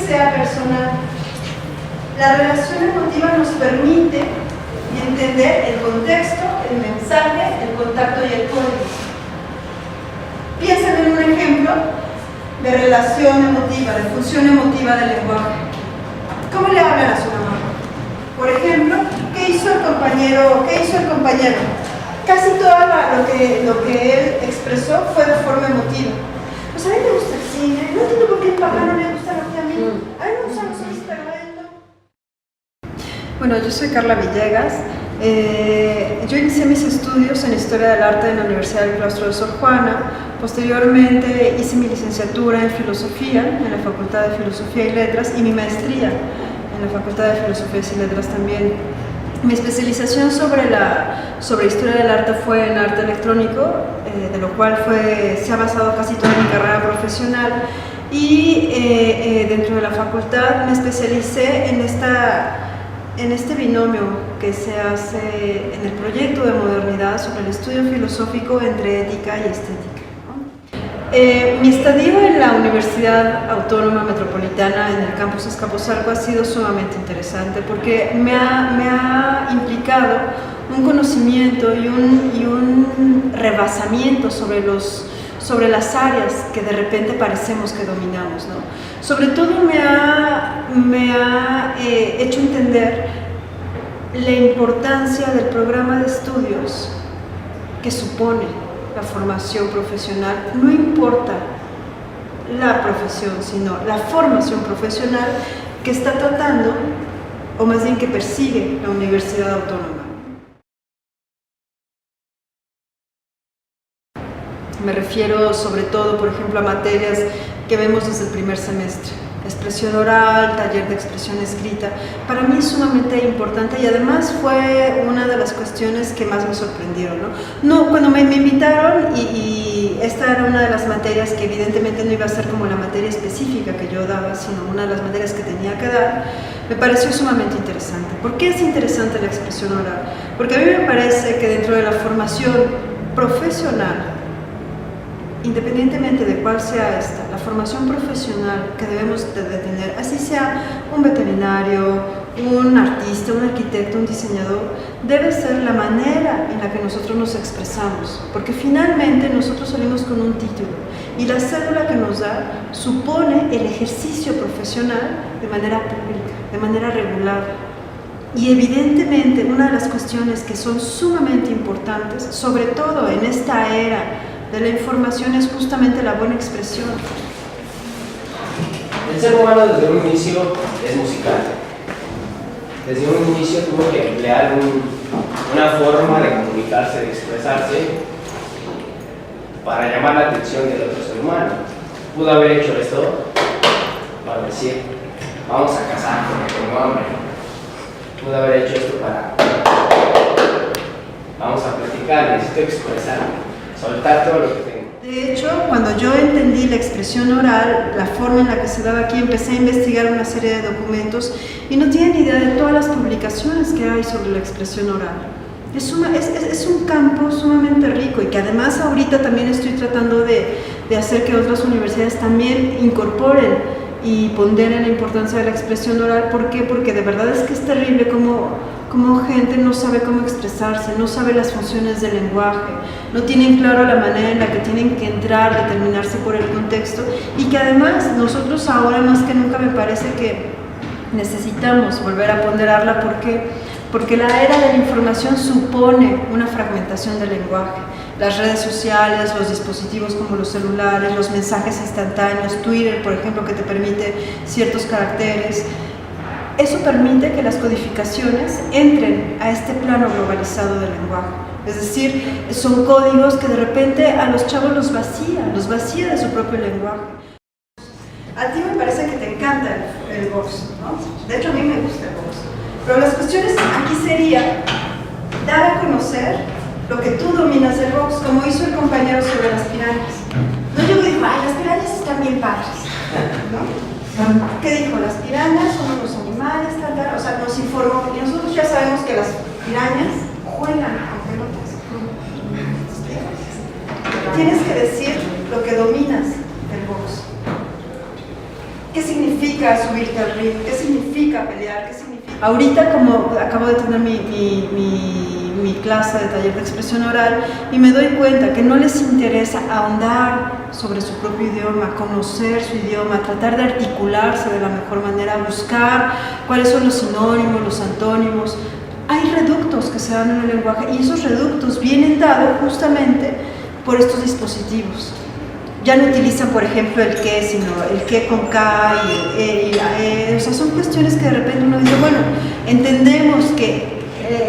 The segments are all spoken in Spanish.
sea personal. La relación emotiva nos permite entender el contexto, el mensaje, el contacto y el código. Piensen en un ejemplo de relación emotiva, de función emotiva del lenguaje. ¿Cómo le hablan a su mamá? Por ejemplo, ¿qué hizo el compañero? Casi todo lo que él expresó fue de forma emotiva. Pues a mí me gusta el cine, no entiendo por qué a papá no le gusta lo que a mí. A mí me gustan los cines, pero a él no. Bueno, yo soy Carla Villegas. Yo inicié mis estudios en Historia del Arte en la Universidad del Claustro de Sor Juana. Posteriormente hice mi licenciatura en Filosofía en la Facultad de Filosofía y Letras y mi maestría en la Facultad de Filosofía y Letras también. Mi especialización sobre Historia del Arte fue en arte electrónico, de lo cual se ha basado casi toda mi carrera profesional, y dentro de la facultad me especialicé en este binomio que se hace en el proyecto de modernidad sobre el estudio filosófico entre ética y estética. Mi estadio en la Universidad Autónoma Metropolitana en el campus Azcapotzalco ha sido sumamente interesante porque me ha implicado un conocimiento y un rebasamiento sobre las áreas que de repente parecemos que dominamos, ¿no? Sobre todo me ha hecho entender la importancia del programa de estudios que supone la formación profesional. No importa la profesión, sino la formación profesional que está tratando, o más bien que persigue la Universidad Autónoma. Me refiero sobre todo, por ejemplo, a materias que vemos desde el primer semestre. Expresión oral, taller de expresión escrita. Para mí es sumamente importante y además fue una de las cuestiones que más me sorprendieron, ¿no? Cuando me invitaron y esta era una de las materias que evidentemente no iba a ser como la materia específica que yo daba, sino una de las materias que tenía que dar, me pareció sumamente interesante. ¿Por qué es interesante la expresión oral? Porque a mí me parece que dentro de la formación profesional, independientemente de cuál sea esta, la formación profesional que debemos de tener, así sea un veterinario, un artista, un arquitecto, un diseñador, debe ser la manera en la que nosotros nos expresamos, porque finalmente nosotros salimos con un título y la cédula que nos da supone el ejercicio profesional de manera pública, de manera regular. Y evidentemente una de las cuestiones que son sumamente importantes, sobre todo en esta era de la información, es justamente la buena expresión. El ser humano desde un inicio es musical. Desde un inicio tuvo que emplear una forma de comunicarse, de expresarse para llamar la atención del otro ser humano. Pudo haber hecho esto para decir, vamos a casar porque tengo hambre. Pudo haber hecho esto para, vamos a platicar, necesito expresarme, soltar todo lo que tengo. De hecho, cuando yo entendí la expresión oral, la forma en la que se daba aquí, empecé a investigar una serie de documentos y no tienen idea de todas las publicaciones que hay sobre la expresión oral. Es un campo sumamente rico y que además ahorita también estoy tratando de hacer que otras universidades también incorporen y ponderen la importancia de la expresión oral. ¿Por qué? Porque de verdad es que es terrible como gente no sabe cómo expresarse, no sabe las funciones del lenguaje, no tienen claro la manera en la que tienen que entrar, determinarse por el contexto, y que además nosotros ahora más que nunca me parece que necesitamos volver a ponderarla. ¿Por qué? Porque la era de la información supone una fragmentación del lenguaje. Las redes sociales, los dispositivos como los celulares, los mensajes instantáneos, Twitter, por ejemplo, que te permite ciertos caracteres. Eso permite que las codificaciones entren a este plano globalizado del lenguaje. Es decir, son códigos que de repente a los chavos los vacía de su propio lenguaje. A ti me parece que te encanta el box, ¿no? De hecho, a mí me gusta el box. Pero las cuestiones aquí sería dar a conocer lo que tú dominas del box, como hizo el compañero sobre las pirañas. No llegó y dijo, ay, las pirañas están bien padres, ¿no? ¿Qué dijo? Las pirañas son unos animales, tal, o sea, nos informó. Y nosotros ya sabemos que las pirañas juegan con pelotas. Tienes que decir lo que dominas del box. ¿Qué significa significa subirte al ring? ¿Qué significa pelear? ¿Qué significa? Ahorita, como acabo de tener mi clase de taller de expresión oral, y me doy cuenta que no les interesa ahondar sobre su propio idioma, conocer su idioma, tratar de articularse de la mejor manera, buscar cuáles son los sinónimos, los antónimos. Hay reductos que se dan en el lenguaje y esos reductos vienen dados justamente por estos dispositivos. Ya no utilizan, por ejemplo, el que, sino el que con K y el E y la E. O sea, son cuestiones que de repente uno dice, bueno, entendemos que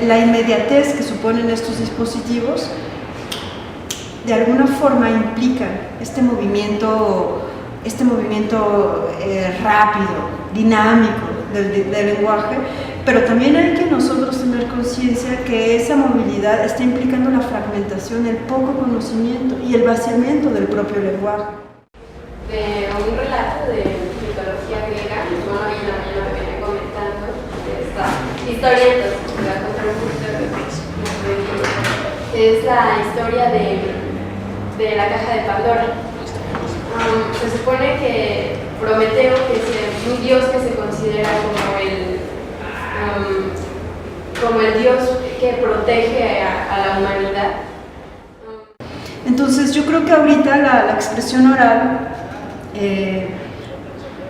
la inmediatez que suponen estos dispositivos de alguna forma implican este movimiento rápido, dinámico del lenguaje, pero también hay que nosotros tener conciencia que esa movilidad está implicando la fragmentación, el poco conocimiento y el vaciamiento del propio lenguaje. De un relato de mitología griega, mi mamá y la mañana me venía comentando de esta historia, entonces voy a contar un poquito de lo que es la historia de la caja de Pandora. Se supone que Prometeo, que es un dios que se considera como el dios que protege a la humanidad. Entonces yo creo que ahorita la expresión oral,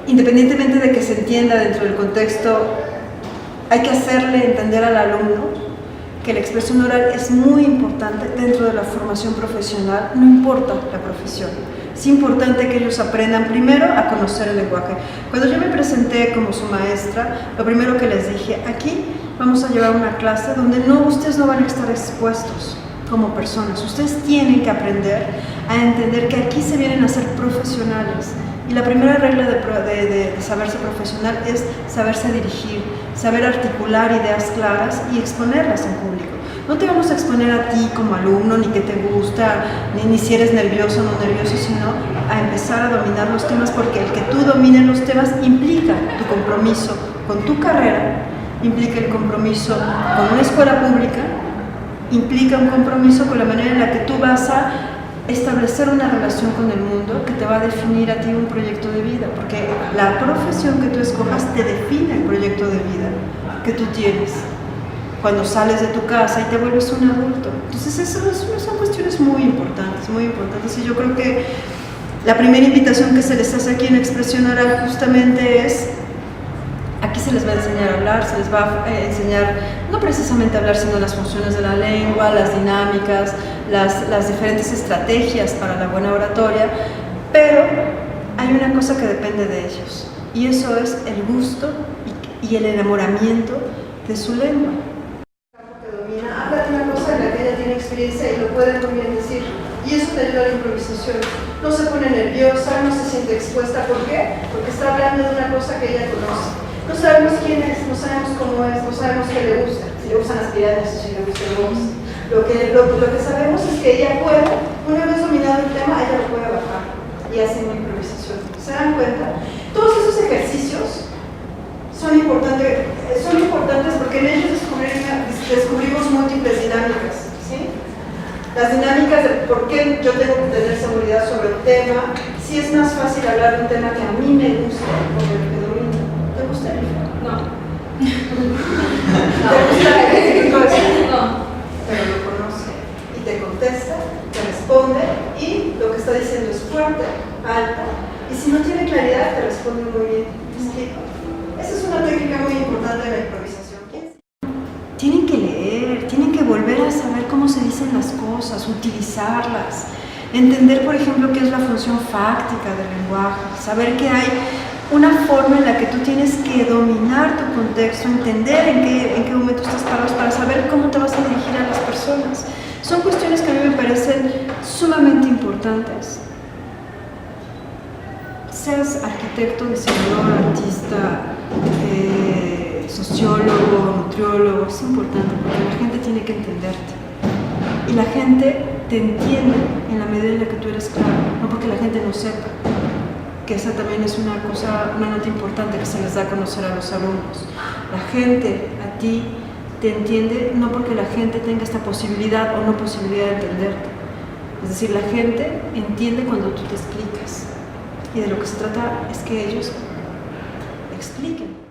independientemente de que se entienda dentro del contexto, hay que hacerle entender al alumno que la expresión oral es muy importante dentro de la formación profesional, no importa la profesión. Es importante que ellos aprendan primero a conocer el lenguaje. Cuando yo me presenté como su maestra, lo primero que les dije, aquí vamos a llevar una clase donde ustedes no van a estar expuestos como personas. Ustedes tienen que aprender a entender que aquí se vienen a ser profesionales. Y la primera regla de saberse profesional es saberse dirigir, saber articular ideas claras y exponerlas en público. No te vamos a exponer a ti como alumno, ni qué te gusta, ni si eres nervioso o no nervioso, sino a empezar a dominar los temas, porque el que tú domines los temas implica tu compromiso con tu carrera, implica el compromiso con una escuela pública, implica un compromiso con la manera en la que tú vas a establecer una relación con el mundo que te va a definir a ti un proyecto de vida, porque la profesión que tú escojas te define el proyecto de vida que tú tienes cuando sales de tu casa y te vuelves un adulto. Entonces eso son cuestiones muy importantes, y yo creo que la primera invitación que se les hace aquí en Expresión Oral justamente es, aquí se les va a enseñar a hablar, se les va a enseñar no precisamente a hablar, sino las funciones de la lengua, las dinámicas, las diferentes estrategias para la buena oratoria, pero hay una cosa que depende de ellos, y eso es el gusto y el enamoramiento de su lengua. Habla de una cosa en la que ella tiene experiencia y lo puede muy bien decir, y eso te ayuda a la improvisación. No se pone nerviosa, no se siente expuesta. ¿Por qué? Porque está hablando de una cosa que ella conoce. No sabemos quién es, no sabemos cómo es, no sabemos qué le gusta, si le gustan las pirañas o si le gusta el box. Lo que sabemos es que ella puede, una vez dominado el tema, ella lo puede bajar y hace una improvisación. ¿Se dan cuenta? Todos esos ejercicios son importantes porque en ellos descubrimos múltiples dinámicas, ¿sí? Las dinámicas de por qué yo tengo que tener seguridad sobre un tema, si es más fácil hablar de un tema que a mí me gusta o que domino. ¿Te gusta el No. ¿Te gusta el ejemplo de eso? No. Pero lo conoce y te contesta, te responde y lo que está diciendo es fuerte, alta, y si no tiene claridad te responde muy bien. ¿Me explico? Esa es una técnica muy importante de la improvisación. Tienen que leer, tienen que volver a saber cómo se dicen las cosas, utilizarlas, entender, por ejemplo, qué es la función fáctica del lenguaje, saber que hay una forma en la que tú tienes que dominar tu contexto, entender en qué momento estás parado para saber cómo te vas a dirigir a las personas. Son cuestiones que a mí me parecen sumamente importantes. Seas arquitecto, diseñador, artista, sociólogo, nutriólogo, es importante porque la gente tiene que entenderte. Y la gente te entiende en la medida en la que tú eres claro, no porque la gente no sepa. Que esa también es una nota importante que se les da a conocer a los alumnos. La gente a ti te entiende no porque la gente tenga esta posibilidad o no posibilidad de entenderte. Es decir, la gente entiende cuando tú te explicas. Y de lo que se trata es que ellos expliquen.